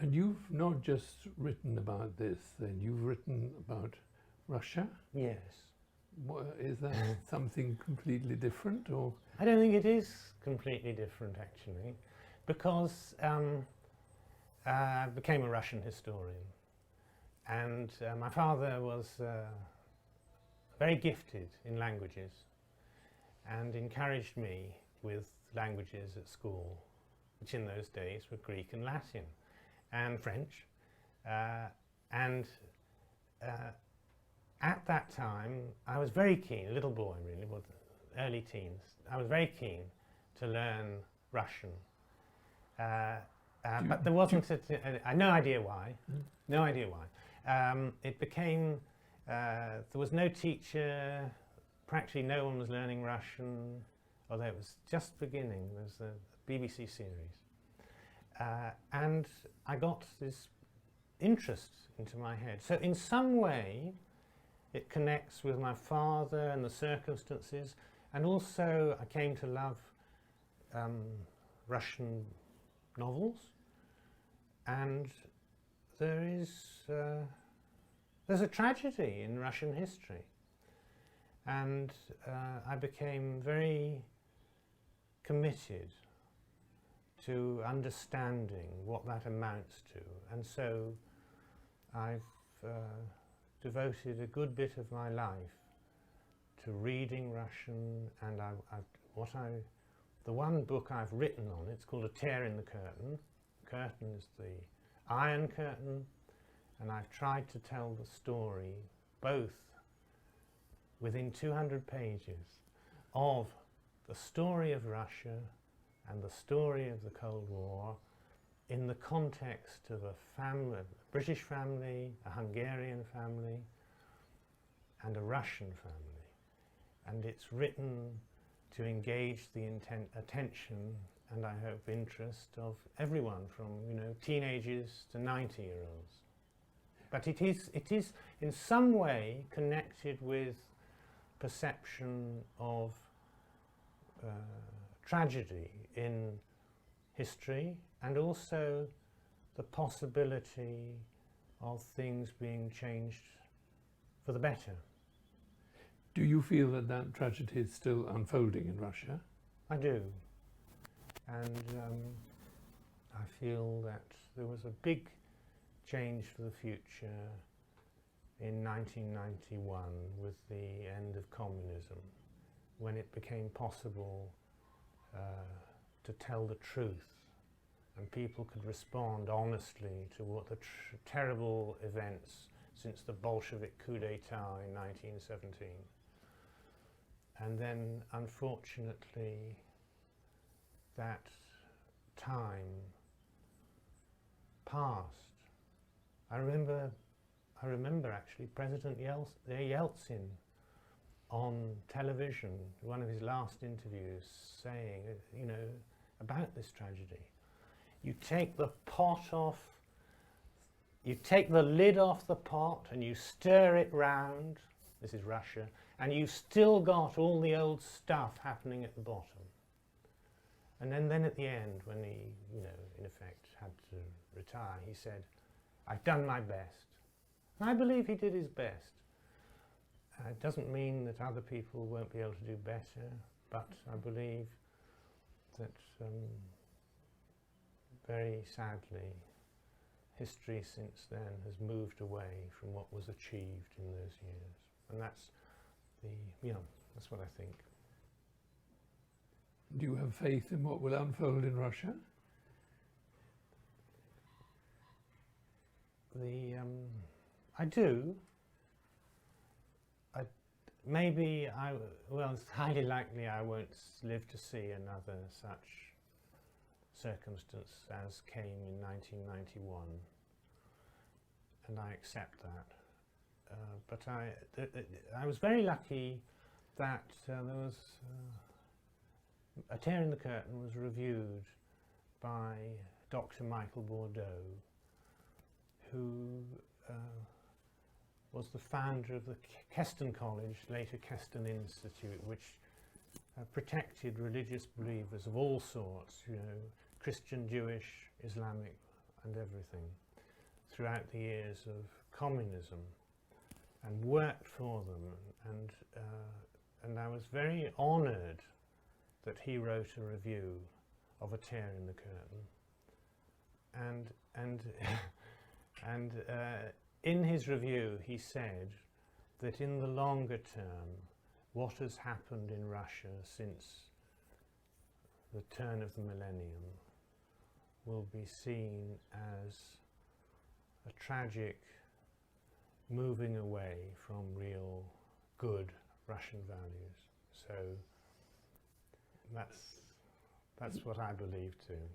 And you've not just written about this, then you've written about Russia. Yes. Is that something completely different, or? I don't think it is completely different, actually, because I became a Russian historian, and my father was very gifted in languages and encouraged me with languages at school, which in those days were Greek and Latin and French. And at that time, I was very keen, a little boy really, but early teens, I was very keen to learn Russian. But there wasn't, no idea why, no idea why. It became, there was no teacher, practically no one was learning Russian, although it was just beginning. There was a BBC series. And I got this interest into my head. So in some way, it connects with my father and the circumstances, and also I came to love Russian novels, and there's a tragedy in Russian history, and I became very committed to understanding what that amounts to, and so I've devoted a good bit of my life to reading Russian, and the one book I've written on, it's called A Tear in the Curtain. The curtain is the Iron Curtain, and I've tried to tell the story, both within 200 pages, of the story of Russia and the story of the Cold War in the context of a family, a British family, a Hungarian family, and a Russian family. And it's written to engage the attention and, I hope, interest of everyone from, teenagers to 90-year-olds. But it is in some way connected with perception of tragedy in history, and also the possibility of things being changed for the better. Do you feel that that tragedy is still unfolding in Russia? I do. And I feel that there was a big change for the future in 1991 with the end of communism, when it became possible to tell the truth, and people could respond honestly to what the terrible events since the Bolshevik coup d'etat in 1917. And then, unfortunately, that time passed. I remember actually President Yeltsin on television, one of his last interviews, saying, about this tragedy. You take the pot off, you take the lid off the pot and you stir it round, this is Russia, and you've still got all the old stuff happening at the bottom. And then at the end, when he, in effect had to retire, he said, I've done my best. And I believe he did his best. It doesn't mean that other people won't be able to do better, but I believe that very sadly, history since then has moved away from what was achieved in those years. And that's that's what I think. Do you have faith in what will unfold in Russia? I do. It's highly likely I won't live to see another such circumstance as came in 1991, and I accept that. But I was very lucky that there was A Tear in the Curtain was reviewed by Dr. Michael Bordeaux, who was the founder of the Keston College, later Keston Institute, which protected religious believers of all sorts, Christian, Jewish, Islamic, and everything throughout the years of communism, and worked for them, and I was very honoured that he wrote a review of A Tear in the Curtain, and in his review he said that in the longer term, what has happened in Russia since the turn of the millennium will be seen as a tragic moving away from real good Russian values. So that's what I believe too.